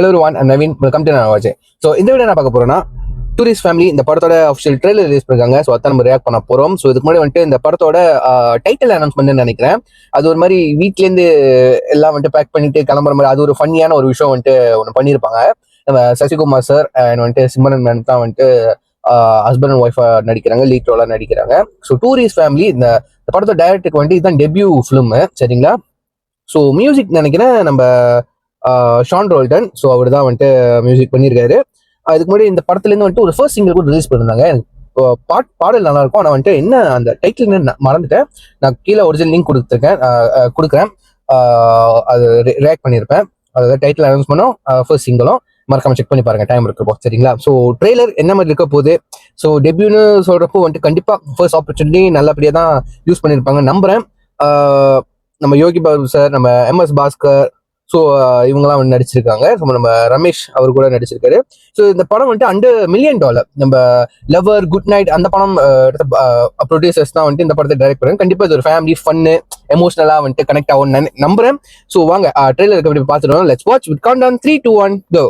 Hello everyone, I'm Naveen. Welcome to our channel. So இந்த video என்ன பார்க்க போறோம்னா டூரிஸ்ட் ஃபேமிலி இந்த படத்தோட அஃபிஷியல் ட்ரெய்லர் ரிலீஸ் பண்ணிருக்காங்க. ஸோ அதான் நம்ம ரியாக்ட் பண்ண போறோம். ஸோ இதுக்கு முன்னாடி வந்துட்டு இந்த படத்தோட டைட்டில் அனௌன்ஸ்மெண்ட் நினைக்கிறேன். அது ஒரு மாதிரி வீட்லேருந்து எல்லாம் வந்துட்டு பேக் பண்ணிட்டு கிளம்புற மாதிரி அது ஒரு ஃபன்னியான ஒரு விஷயம் வந்துட்டு ஒன்று பண்ணியிருப்பாங்க. நம்ம சசிகுமார் சார் அண்ட் வந்துட்டு சிம்ரன் மேம் தான் வந்துட்டு ஹஸ்பண்ட் அண்ட் ஒய்ஃபா நடிக்கிறாங்க, லீட் ரோலா நடிக்கிறாங்க. ஸோ டூரிஸ்ட் ஃபேமிலி இந்த படத்தோட டைரக்டருக்கு வந்துட்டு இதுதான் டெபியூ ஃபிலிம், சரிங்களா? ஸோ மியூசிக் நினைக்கிறேன் நம்ம ஷான் ரோல்டன். ஸோ அவர் தான் வந்துட்டு மியூசிக் பண்ணியிருக்காரு. அதுக்கு முன்னாடி இந்த படத்துலேருந்து வந்துட்டு ஒரு ஃபர்ஸ்ட் சிங்கிள் கூட ரிலீஸ் பண்ணியிருந்தாங்க. பாடல் நல்லா இருக்கும். ஆனால் வந்துட்டு என்ன அந்த டைட்டில் மறந்துட்டேன். நான் கீழே ஒரிஜினல் லிங்க் கொடுக்குறேன். அது ரியாக்ட் பண்ணியிருப்பேன். அதாவது டைட்டில் அனௌன்ஸ் பண்ணோம், ஃபர்ஸ்ட் சிங்கிளும் மறக்காம செக் பண்ணி பாருங்க டைம் இருக்கப்போ, சரிங்களா? ஸோ ட்ரெய்லர் என்ன மாதிரி இருக்க போகுது. ஸோ டெபியூன்னு சொல்றப்போ வந்துட்டு கண்டிப்பா ஃபர்ஸ்ட் ஆப்பர்ச்சுனிட்டி நல்லபடியாக தான் யூஸ் பண்ணியிருப்பாங்க நம்புறேன். நம்ம யோகி பாபு சார், நம்ம MS பாஸ்கர், ஸோ இவங்கெல்லாம் வந்து நடிச்சிருக்காங்க. ஸோ நம்ம ரமேஷ் அவர் கூட நடிச்சிருக்காரு. ஸோ இந்த படம் வந்துட்டு $100 million நம்ம லவர் குட் நைட் அந்த படம் ப்ரொடியூசர்ஸ் தான் வந்துட்டு இந்த படத்தை டைரக்ட் பண்ணுறாங்க. கண்டிப்பாக இது ஒரு ஃபேமிலி ஃபன்னு எமோஷனலாக வந்துட்டு கனெக்ட் ஆகும் நம்புறேன். ஸோ வாங்க ட்ரெய்லர் இருக்க பார்த்துருவோம். Let's watch with countdown 3, 2, 1 go.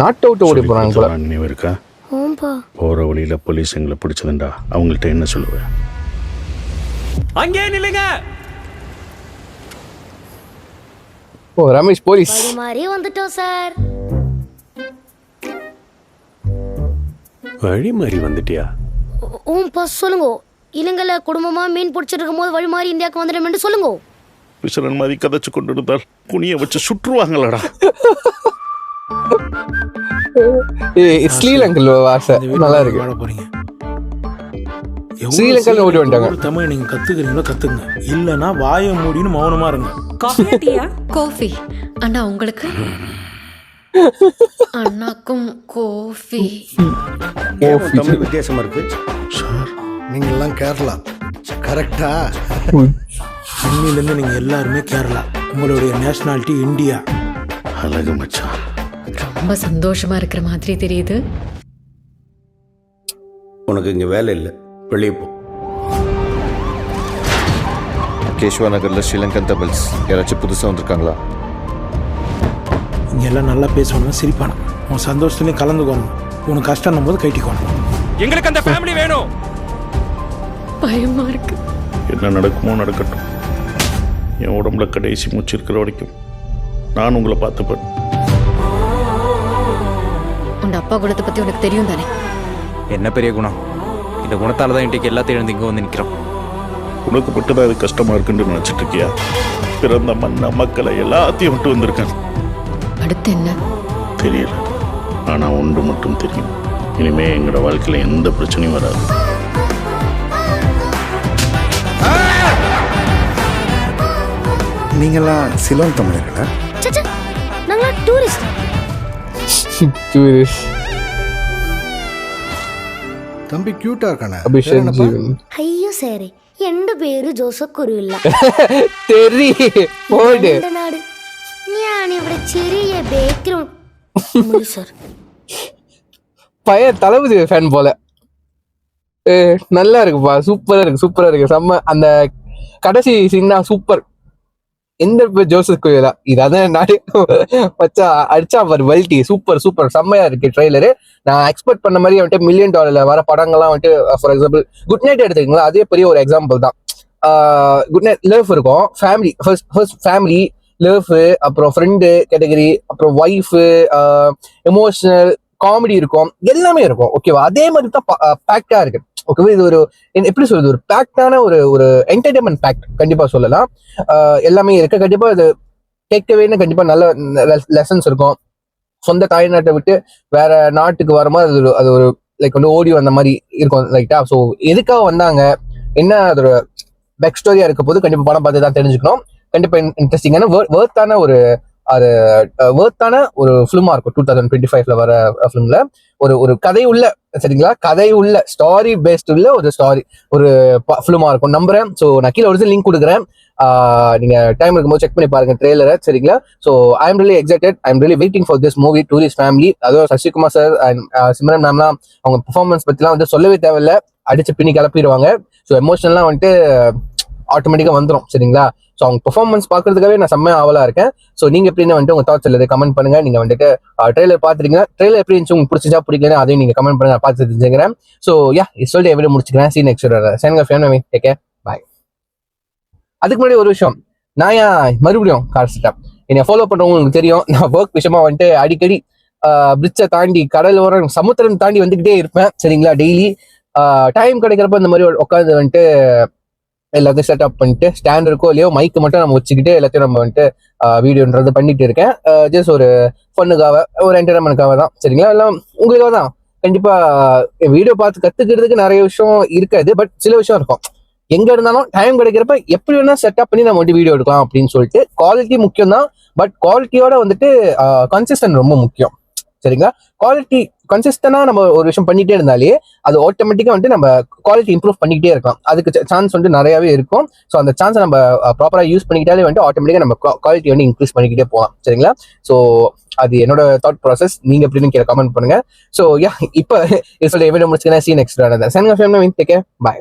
Not out ஓடி போறாங்க போல. நினைவு இருக்கா? போற வழியில போலீஸ் எங்களை பிடிச்சதுண்டா, அவங்கள்ட்ட என்ன சொல்லுவேன்? அங்கே நில்லுங்க. ஓ ரமேஷ் போலீஸ் மாதிரி வந்துட்டோம் சார். வழி மாறி வந்துட்டியா? பாஸ் சொல்லுங்க. இலங்கையில குடும்பமா மீன் பிடிச்சிட்டு இருக்கும் போது வழி மாறி இந்தியாவுக்கு வந்துடும் சொல்லுங்க. விசரன் மாதிரி கதைச்சு கொண்டு இருந்தால் குனிய வச்சு சுற்றுவாங்களடா. ஸ்ரீலங்கல் வாச நல்லா இருக்கு. ஸ்ரீலங்கா ஓடி வந்துட்டாங்க. தமிழ் நீங்க கத்துக்கிறீங்களோ கத்துங்க, இல்லனா வாயை மூடின்னு மௌனமா இருங்க. காஃபி டீயா? காஃபி. அண்ணா உங்களுக்கு? அண்ணாக்கும் காஃபி. தமிழ் வித்தியாசமா இருக்கு சார். நீங்க எல்லாம் கேரளா கரெக்டா? இன்னிலிருந்து நீங்க எல்லாருமே கேரளா. உங்களுடைய நேஷனாலிட்டி இந்தியா. அழகு மச்சான். ரொம்ப சந்தோஷமா இருக்கிற மாதிரி தெரியுது. உனக்கு இங்க வேலை இல்லை, வெளியே போ. கேஷ்வா நகர்ல ஸ்ரீலங்கன் தமிழ்ஸ் யாராச்சும் புதுசாக வந்திருக்காங்களா? இங்க எல்லாம் நல்லா பேசணும், சிரிப்பான, உன் சந்தோஷத்துலேயும் கலந்துக்கணும், உனக்கு கஷ்டம் போது கைட்டிக்கணும். எங்களுக்கு அந்த ஃபேமிலி வேணும். பயமா இருக்கு. என்ன நடக்குமோ நடக்கட்டும். என் உடம்புல கடைசி மூச்சு இருக்கிற வரைக்கும் நான் உங்களை பார்த்துப்பேன். உன் அப்பா குணத்தை பத்தி உனக்கு தெரியும் தானே? என்ன பெரிய குணம்? இந்த குணத்தால தான் இன்றைக்கு எல்லாத்தையும் எழுந்து இங்கே வந்து நிற்கிறோம். உனக்கு மட்டும்தான் அது கஷ்டமா இருக்குன்னு நினைச்சிட்டு இருக்கியா? பிறந்த மண்ண மக்களை எல்லாத்தையும் விட்டு வந்திருக்கேன். அடுத்து என்ன தெரியல, ஆனா ஒன்று மட்டும் தெரியும். இனிமே எங்களோட வாழ்க்கையில எந்த பிரச்சனையும் வராது. நீங்கெல்லாம் சிலோன் தமிழர்களா? நாங்களா டூரிஸ்ட். தம்பி கியூட்டா இருக்கானே. அபிஷேக் ஜீவன். ஐயோ சார், எந்த பேரு ஜோசப் കുരുവില്ല. தெரி போடு. നാട് ഞാൻ ഇവിടെ ചെറിയ ബാക്ക്ഗ്രൗണ്ട് സാർ. பையன் தளபதி ஃபேன் போல. நல்லா இருக்குப்பா, சூப்பரா இருக்கு செம்ம. அந்த கடைசி சீன்னா சூப்பர். எந்த பேர் ஜோசப் குருவிலா? இதான் நாடு வச்சா அடிச்சா பாரு வல்டி. சூப்பர் செம்மையா இருக்கு ட்ரெய்லரு. நான் எக்ஸ்பெக்ட் பண்ண மாதிரி வந்துட்டு $1 million வர படங்கள்லாம் வந்துட்டு ஃபார் எக்ஸாம்பிள் குட் நைட் எடுத்துக்கீங்களா, அதே பெரிய ஒரு எக்ஸாம்பிள் தான். குட் நைட் லவ் இருக்கும், ஃபேமிலி ஃபர்ஸ்ட் ஃபேமிலி லவ், அப்புறம் ஃப்ரெண்டு கேட்டகரி, அப்புறம் ஒய்ஃபு, எமோஷனல் காமெடி இருக்கும், எல்லாமே இருக்கும். ஓகேவா? அதே மாதிரி தான் பேக்டா இருக்கு. ஓகேவா? இது ஒரு எப்படி சொல்றது, ஒரு பேக்டான ஒரு என்டர்டைன்மெண்ட் பேக்ட் கண்டிப்பா சொல்லலாம். எல்லாமே இருக்கு. கண்டிப்பா இது கேட்கவேன்னு கண்டிப்பா நல்ல லெசன்ஸ் இருக்கும். சொந்த தாய்நாட்டை விட்டு வேற நாட்டுக்கு வரும்போது அது ஒரு லைக் வந்து ஓடி வந்த மாதிரி இருக்கும் லைட்டா. ஸோ எதுக்காக வந்தாங்க, என்ன அதோட பேக் ஸ்டோரியா இருக்க போது கண்டிப்பா படம் பார்த்து தான் தெரிஞ்சுக்கணும். கண்டிப்பா இன்ட்ரெஸ்டிங்கான வேர்த்தான ஒரு ஃபிலிமா இருக்கும். 2025 வர ஃபிலிம்ல ஒரு கதை உள்ள, சரிங்களா, கதை உள்ள ஸ்டாரி பேஸ்ட் உள்ள ஒரு ஃபிலிமா இருக்கும் நம்புறேன். ஸோ நான் கீழே ஒரு லிங்க் கொடுக்குறேன். நீங்க டைம் இருக்கும்போது செக் பண்ணி பாருங்க ட்ரெய்லரை, சரிங்களா? So I am really excited. I am really waiting for this movie tourist family. அதுவும் சசிகுமார் சார் அண்ட் சிம்ரன் மேம்லாம் அவங்க பெர்ஃபார்மன்ஸ் பத்திலாம் வந்து சொல்லவே தேவையில்லை, அடிச்சு பின்னி கிளப்பிடுவாங்க. ஸோ எமோஷனல்லாம் வந்துட்டு ஆட்டோமேட்டிக்கா வந்துடும், சரிங்களா? ஸோ ஸோ அவங்க பெர்ஃபார்மன்ஸ் பார்க்கறதுக்காகவே நான் செம்ம ஆவலா இருக்கேன். ஸோ நீங்க எப்படின்னு வந்துட்டு உங்க தாட்ஸ் எல்லாத்தையும் கமெண்ட் பண்ணுங்க. நீங்க வந்துட்டு ட்ரெய்லர் பார்த்துருக்கீங்க, ட்ரெய்லர் எப்படி இருந்துச்சு, உங்களுக்கு பிடிச்சா பிடிக்கலன்னா அதையும் நீங்க கமெண்ட் பண்ணுங்க, பார்த்து தெரிஞ்சுக்கிறேன். ஸோ சொல்லிட்டு எப்படி முடிச்சுக்கிறேன். See you next video. Signing off. Take care. Bye. அதுக்கு முன்னாடி ஒரு விஷயம், நான் ஏன் மறுபடியும் கார் செட்டப் என்னை ஃபாலோ பண்றவங்க உங்களுக்கு தெரியும். நான் ஒர்க் விஷயமா வந்துட்டு அடிக்கடி பிரிட்ஜை தாண்டி கடல் ஓரம் சமுத்திரம் தாண்டி வந்துகிட்டே இருப்பேன். சரிங்களா, டெய்லி டைம் கிடைக்கிறப்ப இந்த மாதிரி உட்காந்து வந்துட்டு எல்லாத்தையும் செட்டப் பண்ணிட்டு ஸ்டாண்ட் இருக்கோ இல்லையோ மைக்கு மட்டும் நம்ம வச்சுக்கிட்டு எல்லாத்தையும் நம்ம வந்துட்டு வீடியோன்றது பண்ணிட்டு இருக்கேன். ஜஸ்ட் ஒரு ஃபன்னுக்காக, ஒரு என்டர்டைன்மெண்ட்காக தான். சரிங்களா, எல்லாம் உங்களுக்காக தான். கண்டிப்பா வீடியோ பார்த்து கத்துக்கிறதுக்கு நிறைய விஷயம் இருக்காது, பட் சில விஷயம் இருக்கும். எங்க இருந்தாலும் டைம் கிடைக்கிறப்ப எப்படி வேணா செட்டப் பண்ணி நம்ம வந்துட்டு வீடியோ எடுக்கலாம் அப்படின்னு சொல்லிட்டு. குவாலிட்டி முக்கியம் தான், பட் குவாலிட்டியோட வந்துட்டு கன்சிஸ்டன்ட் ரொம்ப முக்கியம். சரிங்களா, குவாலிட்டி கன்சிஸ்டன்டா நம்ம ஒரு விஷயம் பண்ணிட்டே இருந்தாலே அது ஆட்டோமேட்டிக்கா வந்துட்டு நம்ம குவாலிட்டி இம்ப்ரூவ் பண்ணிக்கிட்டே இருக்கலாம். அதுக்கு சான்ஸ் வந்துட்டு நிறையவே இருக்கும். ஸோ அந்த சான்ஸை நம்ம ப்ராப்பரா யூஸ் பண்ணிக்கிட்டாலே வந்துட்டு ஆட்டோமேட்டிக்கா நம்ம குவாலிட்டி வந்து இன்க்ரீஸ் பண்ணிக்கிட்டே போகலாம். சரிங்களா, ஸோ அது என்னோட தாட் ப்ராசஸ். நீங்க எப்படின்னு கீழே கமெண்ட் பண்ணுங்க. ஸோ இப்போ சொல்ல எவ்வளோ முடிச்சுக்கிறேன். See you next. Take care. Bye.